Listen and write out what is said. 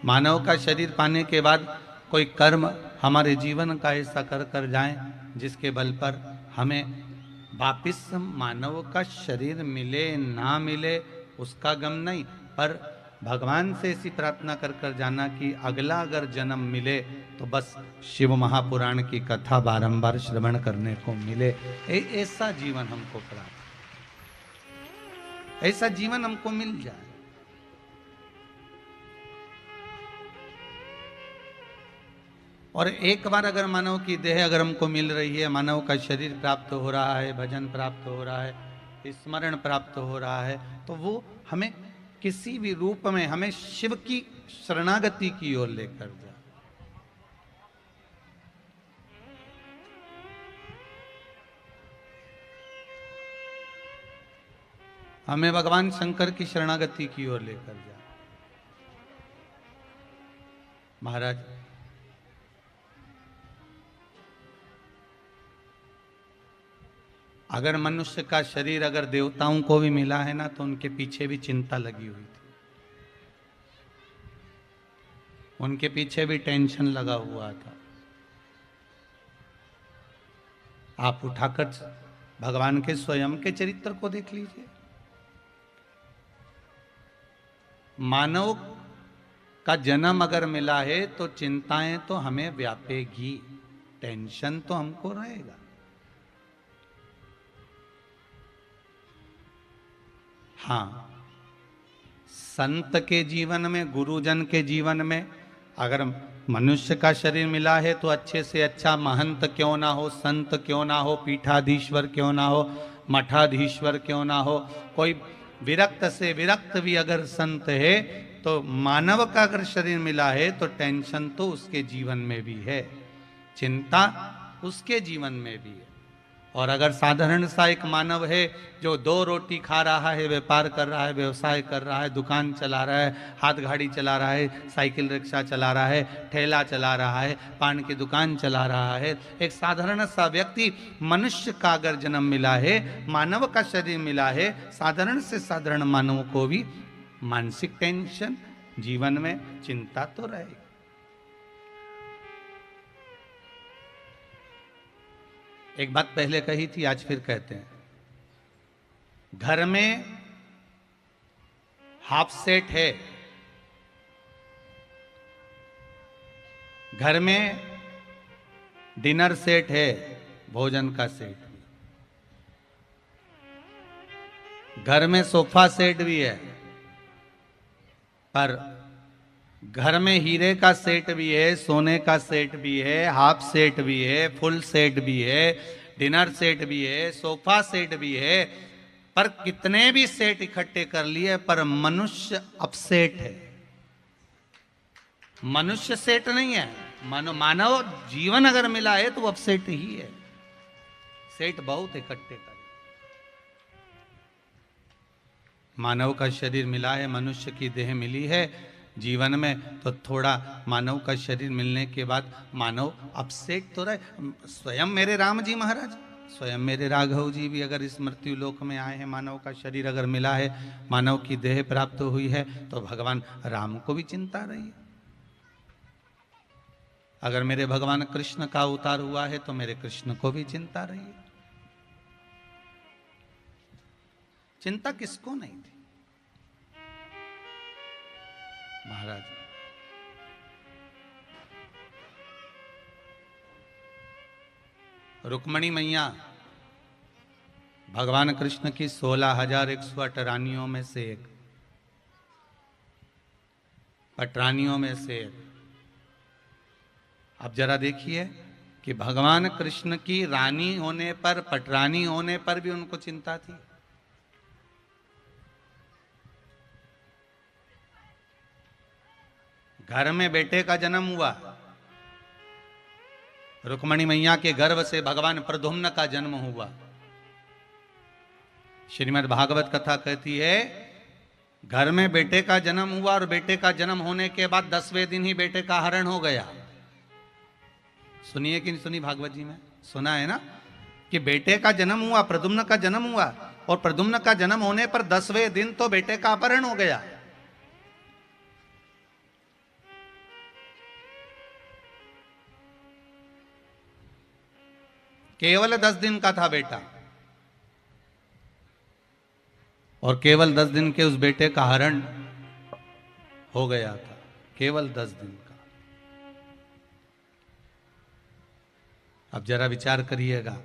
मानव का शरीर पाने के बाद कोई कर्म हमारे जीवन का ऐसा कर कर जाए जिसके बल पर हमें वापिस मानव का शरीर मिले ना मिले उसका गम नहीं, पर भगवान से ऐसी प्रार्थना कर कर जाना कि अगला अगर जन्म मिले तो बस शिव महापुराण की कथा बारंबार श्रवण करने को मिले। ऐसा जीवन हमको प्राप्त, ऐसा जीवन हमको मिल जाए। और एक बार अगर मानव की देह अगर हमको मिल रही है, मानव का शरीर प्राप्त हो रहा है, भजन प्राप्त हो रहा है, स्मरण प्राप्त हो रहा है, तो वो हमें किसी भी रूप में हमें शिव की शरणागति की ओर लेकर जाए। हमें भगवान शंकर की शरणागति की ओर लेकर जाए। महाराज, अगर मनुष्य का शरीर अगर देवताओं को भी मिला है ना, तो उनके पीछे भी चिंता लगी हुई थी, उनके पीछे भी टेंशन लगा हुआ था। आप उठाकर भगवान के स्वयं के चरित्र को देख लीजिए। मानव का जन्म अगर मिला है तो चिंताएं तो हमें व्यापेगी, टेंशन तो हमको रहेगा। हाँ, संत के जीवन में, गुरुजन के जीवन में अगर मनुष्य का शरीर मिला है तो अच्छे से अच्छा महंत क्यों ना हो, संत क्यों ना हो, पीठाधीश्वर क्यों ना हो, मठाधीश्वर क्यों ना हो, कोई विरक्त से विरक्त भी अगर संत है, तो मानव का अगर शरीर मिला है तो टेंशन तो उसके जीवन में भी है, चिंता उसके जीवन में भी है। और अगर साधारण सा एक मानव है जो 2 रोटी खा रहा है, व्यापार कर रहा है, व्यवसाय कर रहा है, दुकान चला रहा है, हाथ गाड़ी चला रहा है, साइकिल रिक्शा चला रहा है, ठेला चला रहा है, पान की दुकान चला रहा है, एक साधारण सा व्यक्ति, मनुष्य का अगर जन्म मिला है, मानव का शरीर मिला है, साधारण से साधारण मानव को भी मानसिक टेंशन, जीवन में चिंता तो रहेगी। एक बात पहले कही थी, आज फिर कहते हैं। घर में हाफ सेट है, घर में डिनर सेट है, भोजन का सेट भी, घर में सोफा सेट भी है, पर घर में हीरे का सेट भी है, सोने का सेट भी है, हाफ सेट भी है, फुल सेट भी है, डिनर सेट भी है, सोफा सेट भी है, पर कितने भी सेट इकट्ठे कर लिए, पर मनुष्य अपसेट है। मनुष्य सेट नहीं है, मानव जीवन अगर मिला है तो वो अपसेट ही है। सेट बहुत इकट्ठे कर, मानव का शरीर मिला है, मनुष्य की देह मिली है जीवन में, तो थोड़ा मानव का शरीर मिलने के बाद मानव अपसेट तो रहे। स्वयं मेरे राम जी महाराज, स्वयं मेरे राघव जी भी अगर इस मृत्यु लोक में आए हैं, मानव का शरीर अगर मिला है, मानव की देह प्राप्त हुई है, तो भगवान राम को भी चिंता रही है। अगर मेरे भगवान कृष्ण का अवतार हुआ है तो मेरे कृष्ण को भी चिंता रही है। चिंता किसको नहीं थी महाराज। रुक्मणी मैया भगवान कृष्ण की 16,108 रानियों में से एक, पटरानियों में से एक। अब जरा देखिए कि भगवान कृष्ण की रानी होने पर, पटरानी होने पर भी उनको चिंता थी। घर में बेटे का जन्म हुआ, रुक्मणी मैया के गर्भ से भगवान प्रद्युम्न का जन्म हुआ। श्रीमद् भागवत कथा कहती है, घर में बेटे का जन्म हुआ और बेटे का जन्म होने के बाद 10वें दिन ही बेटे का हरण हो गया। सुनिए कि नहीं सुनी भागवत जी में? सुना है ना कि बेटे का जन्म हुआ, प्रद्युम्न का जन्म हुआ, और प्रद्युम्न का जन्म होने पर 10वें दिन तो बेटे का अपहरण हो गया। केवल 10 दिन का था बेटा, और केवल 10 दिन के उस बेटे का हरण हो गया था, केवल 10 दिन का। अब जरा विचार करिएगा,